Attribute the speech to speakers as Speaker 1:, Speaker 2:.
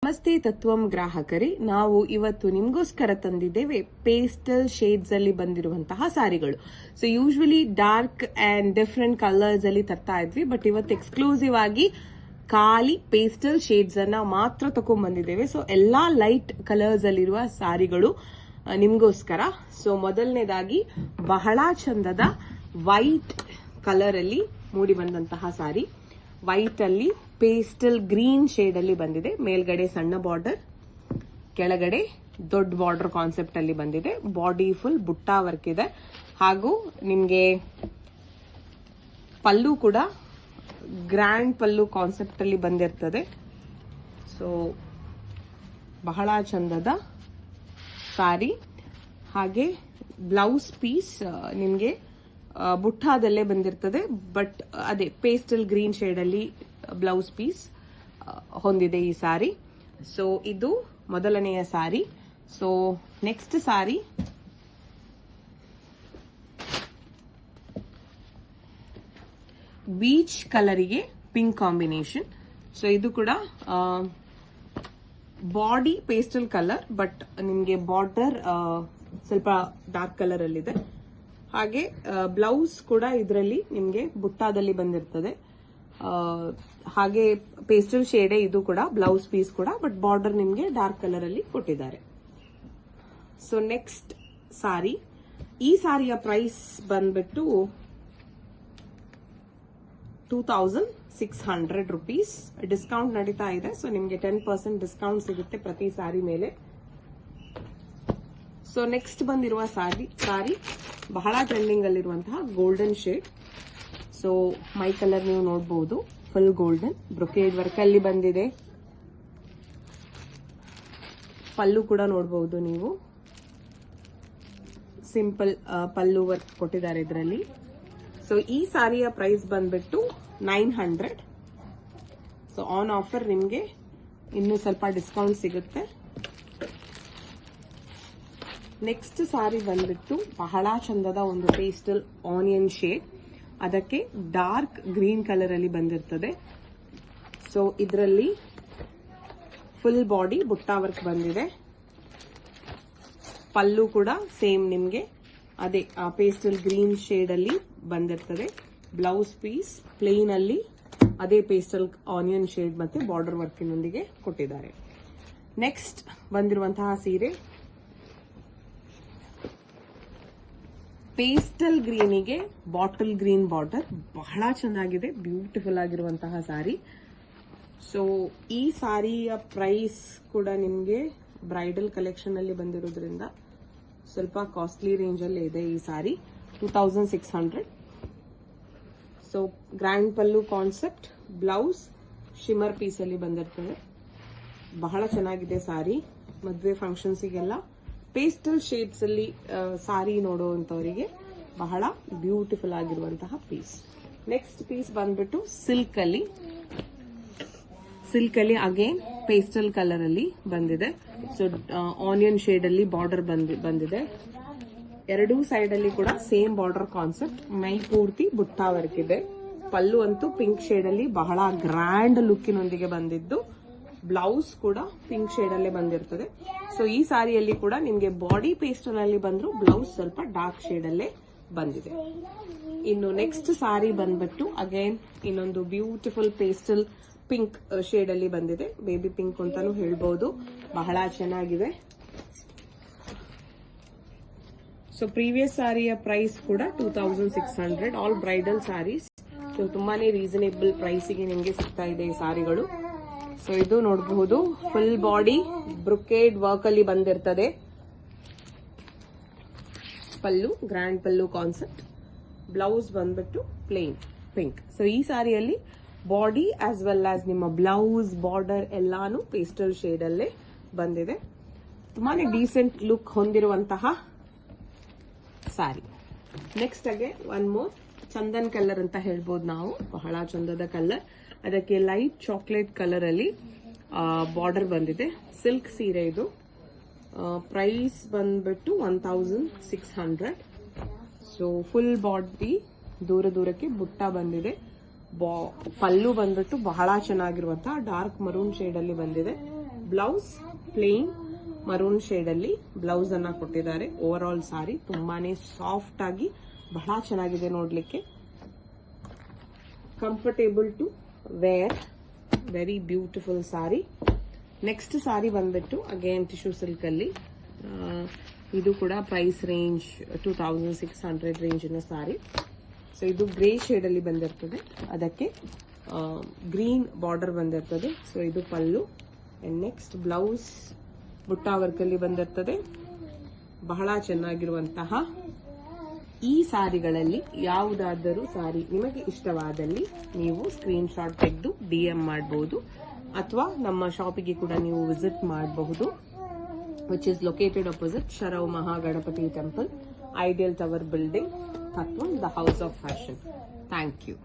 Speaker 1: ನಮಸ್ತೆ ತತ್ವಂ ಗ್ರಾಹಕರೇ, ನಾವು ಇವತ್ತು ನಿಮಗೋಸ್ಕರ ತಂದಿದ್ದೇವೆ ಪೇಸ್ಟಲ್ ಶೇಡ್ಸ್ ಅಲ್ಲಿ ಬಂದಿರುವಂತಹ ಸಾರಿಗಳು. So usually dark and different colours ಅಲ್ಲಿ ತರ್ತಾ ಇದ್ವಿ, ಬಟ್ ಇವತ್ತು ಎಕ್ಸ್ಕ್ಲೂಸಿವ್ ಆಗಿ ಖಾಲಿ ಪೇಸ್ಟಲ್ ಶೇಡ್ಸ್ ಅನ್ನ ಮಾತ್ರ ತಕೊಂಡ್ ಬಂದಿದ್ದೇವೆ. ಸೊ ಎಲ್ಲಾ ಲೈಟ್ ಕಲರ್ಸ್ ಅಲ್ಲಿರುವ ಸಾರಿಗಳು ನಿಮಗೋಸ್ಕರ. ಸೊ ಮೊದಲನೇದಾಗಿ ಬಹಳ ಚಂದದ ವೈಟ್ ಕಲರ್ ಅಲ್ಲಿ ಮೂಡಿ ಬಂದಂತಹ ಸಾರಿ. ವೈಟ್ ಅಲ್ಲಿ ಪೇಸ್ಟಲ್ ಗ್ರೀನ್ ಶೇಡ್ ಅಲ್ಲಿ ಬಂದಿದೆ. ಮೇಲ್ಗಡೆ ಸಣ್ಣ ಬಾರ್ಡರ್, ಕೆಳಗಡೆ ದೊಡ್ಡ ಬಾರ್ಡರ್ ಕಾನ್ಸೆಪ್ಟ್ ಅಲ್ಲಿ ಬಂದಿದೆ. ಬಾಡಿ ಫುಲ್ ಬುಟ್ಟ ವರ್ಕ್ ಇದೆ, ಹಾಗೂ ನಿಮ್ಗೆ ಪಲ್ಲು ಕೂಡ ಗ್ರ್ಯಾಂಡ್ ಪಲ್ಲು ಕಾನ್ಸೆಪ್ಟ್ ಅಲ್ಲಿ ಬಂದಿರ್ತದೆ. ಸೊ ಬಹಳ ಚಂದದ ಸಾರಿ. ಹಾಗೆ ಬ್ಲೌಸ್ ಪೀಸ್ ನಿಮ್ಗೆ ಬುಟ್ಟಾದಲ್ಲೇ ಬಂದಿರ್ತದೆ, ಬಟ್ ಅದೇ ಪೇಸ್ಟಲ್ ಗ್ರೀನ್ ಶೇಡ್ ಅಲ್ಲಿ ಬ್ಲೌಸ್ ಪೀಸ್ ಹೊಂದಿದೆ ಈ ಸಾರಿ. ಸೊ ಇದು ಮೊದಲನೆಯ ಸಾರಿ. ಸೊ ನೆಕ್ಸ್ಟ್ ಸಾರಿ ಬೀಚ್ ಕಲರಿಗೆ ಪಿಂಕ್ ಕಾಂಬಿನೇಷನ್. ಸೊ ಇದು ಕೂಡ ಬಾಡಿ ಪೇಸ್ಟಲ್ ಕಲರ್, ಬಟ್ ನಿಮ್ಗೆ ಬಾರ್ಡರ್ ಸ್ವಲ್ಪ ಡಾರ್ಕ್ ಕಲರ್ ಅಲ್ಲಿದೆ. ಹಾಗೆ ಬ್ಲೌಸ್ ಕೂಡ ಇದರಲ್ಲಿ ನಿಮ್ಗೆ ಬುಟ್ಟಾದಲ್ಲಿ ಬಂದಿರ್ತದೆ. ಹಾಗೆ ಪೇಸ್ಟಲ್ ಶೇಡೆ ಇದು ಕೂಡ, ಬ್ಲೌಸ್ ಪೀಸ್ ಕೂಡ, ಬಟ್ ಬಾರ್ಡರ್ ನಿಮ್ಗೆ ಡಾರ್ಕ್ ಕಲರ್ ಅಲ್ಲಿ ಕೊಟ್ಟಿದ್ದಾರೆ. ಸೊ ನೆಕ್ಸ್ಟ್ ಸಾರಿ. ಈ ಸಾರಿಯ ಪ್ರೈಸ್ ಬಂದ್ಬಿಟ್ಟು 2600 rupees. ಡಿಸ್ಕೌಂಟ್ ನಡೀತಾ ಇದೆ, ಸೊ ನಿಮ್ಗೆ 10% ಡಿಸ್ಕೌಂಟ್ ಸಿಗುತ್ತೆ ಪ್ರತಿ ಸಾರಿ ಮೇಲೆ. ಸೊ ನೆಕ್ಸ್ಟ್ ಬಂದಿರುವ ಸಾರಿ ಬಹಳ ಟ್ರೆಂಡಿಂಗ್ ಅಲ್ಲಿರುವಂತಹ golden shade. So my colour ನೀವು ನೋಡಬಹುದು, ಫುಲ್ ಗೋಲ್ಡನ್ ಬ್ರೊಕೇಡ್ ವರ್ಕ್ ಅಲ್ಲಿ ಬಂದಿದೆ. ಪಲ್ಲು ಕೂಡ ನೋಡಬಹುದು ನೀವು, ಸಿಂಪಲ್ ಪಲ್ಲು ವರ್ಕ್ ಕೊಟ್ಟಿದ್ದಾರೆ ಇದರಲ್ಲಿ. ಸೊ ಈ ಸಾರಿಯ ಪ್ರೈಸ್ ಬಂದ್ಬಿಟ್ಟು 900. ಸೊ ಆನ್ ಆಫರ್ ನಿಮ್ಗೆ ಇನ್ನೂ ಸ್ವಲ್ಪ ಡಿಸ್ಕೌಂಟ್ ಸಿಗುತ್ತೆ. ನೆಕ್ಸ್ಟ್ ಸಾರಿ ಬಂದ್ಬಿಟ್ಟು ಬಹಳ ಚಂದದ ಒಂದು ಪೇಸ್ಟಲ್ ಆನಿಯನ್ ಶೇಡ್, ಅದಕ್ಕೆ ಡಾರ್ಕ್ ಗ್ರೀನ್ ಕಲರ್ ಅಲ್ಲಿ ಬಂದಿರ್ತದೆ. ಸೊ ಇದರಲ್ಲಿ ಫುಲ್ ಬಾಡಿ ಬುಟ್ಟ ವರ್ಕ್ ಬಂದಿದೆ. ಪಲ್ಲು ಕೂಡ ಸೇಮ್ ನಿಮ್ಗೆ ಅದೇ ಪೇಸ್ಟಲ್ ಗ್ರೀನ್ ಶೇಡ್ ಅಲ್ಲಿ ಬಂದಿರ್ತದೆ. ಬ್ಲೌಸ್ ಪೀಸ್ ಪ್ಲೇನ್ ಅಲ್ಲಿ ಅದೇ ಪೇಸ್ಟಲ್ ಆನಿಯನ್ ಶೇಡ್ ಮತ್ತೆ ಬಾರ್ಡರ್ ವರ್ಕಿನೊಂದಿಗೆ ಕೊಟ್ಟಿದ್ದಾರೆ. ನೆಕ್ಸ್ಟ್ ಬಂದಿರುವಂತಹ ಸೀರೆ ಪೇಸ್ಟಲ್ ಗ್ರೀನಿಗೆ ಬಾಟಲ್ ಗ್ರೀನ್ ಬಾರ್ಡರ್, ಬಹಳ ಚೆನ್ನಾಗಿದೆ, ಬ್ಯೂಟಿಫುಲ್ ಆಗಿರುವಂತಹ ಸಾರಿ. ಸೊ ಈ ಸಾರಿಯ ಪ್ರೈಸ್ ಕೂಡ ನಿಮ್ಗೆ ಬ್ರೈಡಲ್ ಕಲೆಕ್ಷನ್ ಅಲ್ಲಿ ಬಂದಿರೋದ್ರಿಂದ ಸ್ವಲ್ಪ ಕಾಸ್ಟ್ಲಿ ರೇಂಜ್ ಅಲ್ಲಿ ಇದೆ ಈ ಸಾರಿ. 2600. ಸೊ ಗ್ರ್ಯಾಂಡ್ ಪಲ್ಲು ಕಾನ್ಸೆಪ್ಟ್, ಬ್ಲೌಸ್ ಶಿಮರ್ ಪೀಸ್ ಅಲ್ಲಿ ಬಂದಿರ್ತದೆ. ಬಹಳ ಚೆನ್ನಾಗಿದೆ ಸಾರಿ. ಮದುವೆ ಫಂಕ್ಷನ್ಸ್ಗೆಲ್ಲ ಪೇಸ್ಟಲ್ ಶೇಡ್ಸ್ ಅಲ್ಲಿ ಸಾರಿ ನೋಡುವಂತವರಿಗೆ ಬಹಳ ಬ್ಯೂಟಿಫುಲ್ ಆಗಿರುವಂತಹ ಪೀಸ್. ನೆಕ್ಸ್ಟ್ ಪೀಸ್ ಬಂದ್ಬಿಟ್ಟು ಸಿಲ್ಕ್ ಅಲ್ಲಿ ಅಗೇನ್ ಪೇಸ್ಟಲ್ ಕಲರ್ ಅಲ್ಲಿ ಬಂದಿದೆ. ಸೊ ಆನಿಯನ್ ಶೇಡ್ ಅಲ್ಲಿ ಬಾರ್ಡರ್ ಬಂದಿದೆ. ಎರಡೂ ಸೈಡ್ ಅಲ್ಲಿ ಕೂಡ ಸೇಮ್ ಬಾರ್ಡರ್ ಕಾನ್ಸೆಪ್ಟ್, ಮೈ ಪೂರ್ತಿ ಬುಟ್ಟ ವರ್ಕ್ ಇದೆ. ಪಲ್ಲು ಅಂತೂ ಪಿಂಕ್ ಶೇಡ್ ಅಲ್ಲಿ ಬಹಳ ಗ್ರ್ಯಾಂಡ್ ಲುಕ್ಕಿನೊಂದಿಗೆ ಬಂದಿದ್ದು. ಬ್ಲೌಸ್ ಕೂಡ ಪಿಂಕ್ ಶೇಡ್ ಅಲ್ಲೇ ಬಂದಿರ್ತದೆ. ಸೊ ಈ ಸಾರಿಯಲ್ಲಿ ಕೂಡ ನಿಮ್ಗೆ ಬಾಡಿ ಪೇಸ್ಟಲ್ ಅಲ್ಲಿ ಬಂದ್ರು, ಬ್ಲೌಸ್ ಸ್ವಲ್ಪ ಡಾರ್ಕ್ ಶೇಡ್ ಅಲ್ಲೇ ಬಂದಿದೆ. ಇನ್ನು ನೆಕ್ಸ್ಟ್ ಸಾರಿ ಬಂದ್ಬಿಟ್ಟು ಅಗೇನ್ ಇನ್ನೊಂದು ಬ್ಯೂಟಿಫುಲ್ ಪೇಸ್ಟಲ್ ಪಿಂಕ್ ಶೇಡ್ ಅಲ್ಲಿ ಬಂದಿದೆ. ಬೇಬಿ ಪಿಂಕ್ ಅಂತಾನು ಹೇಳ್ಬಹುದು, ಬಹಳ ಚೆನ್ನಾಗಿದೆ. ಸೊ ಪ್ರೀವಿಯಸ್ ಸಾರಿಯ ಪ್ರೈಸ್ ಕೂಡ 2600. All bridal sarees. ಸೊ ತುಂಬಾನೇ ರೀಸನೇಬಲ್ ಪ್ರೈಸಿಗೆ ನಿಮ್ಗೆ ಸಿಗ್ತಾ ಇದೆ ಈ ಸಾರಿಗಳು. ಸೊ ಇದು ನೋಡಬಹುದು, ಫುಲ್ ಬಾಡಿ ಬ್ರೊಕೇಡ್ ವರ್ಕ್ ಅಲ್ಲಿ ಬಂದಿರ್ತದೆ. ಪಲ್ಲು ಗ್ರ್ಯಾಂಡ್ ಪಲ್ಲು ಕಾನ್ಸೆಪ್ಟ್, ಬ್ಲೌಸ್ ಬಂದ್ಬಿಟ್ಟು ಪ್ಲೇನ್ ಪಿಂಕ್. ಸೊ ಈ ಸಾರಿಯಲ್ಲಿ ಬಾಡಿ ಆಸ್ ವೆಲ್ ಆಸ್ ನಿಮ್ಮ ಬ್ಲೌಸ್ ಬಾರ್ಡರ್ ಎಲ್ಲಾನು ಪೇಸ್ಟಲ್ ಶೇಡ್ ಅಲ್ಲೇ ಬಂದಿದೆ. ತುಂಬಾನೇ ಡೀಸೆಂಟ್ ಲುಕ್ ಹೊಂದಿರುವಂತಹ ಸಾರಿ. ನೆಕ್ಸ್ಟ್ ಆಗಿ ಒನ್ ಮೋರ್ ಚಂದನ್ ಕಲರ್ ಅಂತ ಹೇಳ್ಬೋದು ನಾವು. ಬಹಳ ಚಂದದ ಕಲರ್, ಅದಕ್ಕೆ ಲೈಟ್ ಚಾಕ್ಲೇಟ್ ಕಲರ್ ಅಲ್ಲಿ ಬಾರ್ಡರ್ ಬಂದಿದೆ. ಸಿಲ್ಕ್ ಸೀರೆ ಇದು. ಪ್ರೈಸ್ ಬಂದ್ಬಿಟ್ಟು 1600. ಸೊ ಫುಲ್ ಬಾಡಿ ದೂರಕ್ಕೆ ಬುಟ್ಟ ಬಂದಿದೆ. ಪಲ್ಲು ಬಂದ್ಬಿಟ್ಟು ಬಹಳ ಚೆನ್ನಾಗಿರುವಂತಹ ಡಾರ್ಕ್ ಮರೂನ್ ಶೇಡ್ ಅಲ್ಲಿ ಬಂದಿದೆ. ಬ್ಲೌಸ್ ಪ್ಲೇನ್ ಮರೂನ್ ಶೇಡ್ ಅಲ್ಲಿ ಬ್ಲೌಸ್ ಅನ್ನ ಕೊಟ್ಟಿದ್ದಾರೆ. ಓವರ್ ಆಲ್ ಸಾರಿ ತುಂಬಾನೇ ಸಾಫ್ಟ್ ಆಗಿ ಬಹಳ ಚೆನ್ನಾಗಿದೆ ನೋಡ್ಲಿಕ್ಕೆ. Comfortable to wear, very beautiful sari. Next sari ಬಂದ್ಬಿಟ್ಟು ಅಗೇನ್ ಟಿಶ್ಯೂ ಸಿಲ್ಕ್ ಅಲ್ಲಿ, ಇದು ಕೂಡ ಪ್ರೈಸ್ ರೇಂಜ್ 2600 ರೇಂಜಿನ ಸಾರಿ. ಸೊ ಇದು ಗ್ರೇ ಶೇಡ್ ಅಲ್ಲಿ ಬಂದಿರ್ತದೆ, ಅದಕ್ಕೆ ಗ್ರೀನ್ ಬಾರ್ಡರ್ ಬಂದಿರ್ತದೆ. ಸೊ ಇದು pallu. And next blouse butta work ಅಲ್ಲಿ ಬಂದಿರ್ತದೆ. ಬಹಳ ಚೆನ್ನಾಗಿರುವಂತಹ ಈ ಸಾರಿಗಳಲ್ಲಿ ಯಾವುದಾದರೂ ಸಾರಿ ನಿಮಗೆ ಇಷ್ಟವಾದಲ್ಲಿ ನೀವು ಸ್ಕ್ರೀನ್ ಶಾಟ್ ತೆಗೆದು DM ಮಾಡಬಹುದು, ಅಥವಾ ನಮ್ಮ ಶಾಪಿಗೆ ಕೂಡ ನೀವು ವಿಸಿಟ್ ಮಾಡಬಹುದು, which is located opposite Sharau Mahaganapati Temple, Ideal Tower Building, Tatwan, the House of Fashion. Thank you.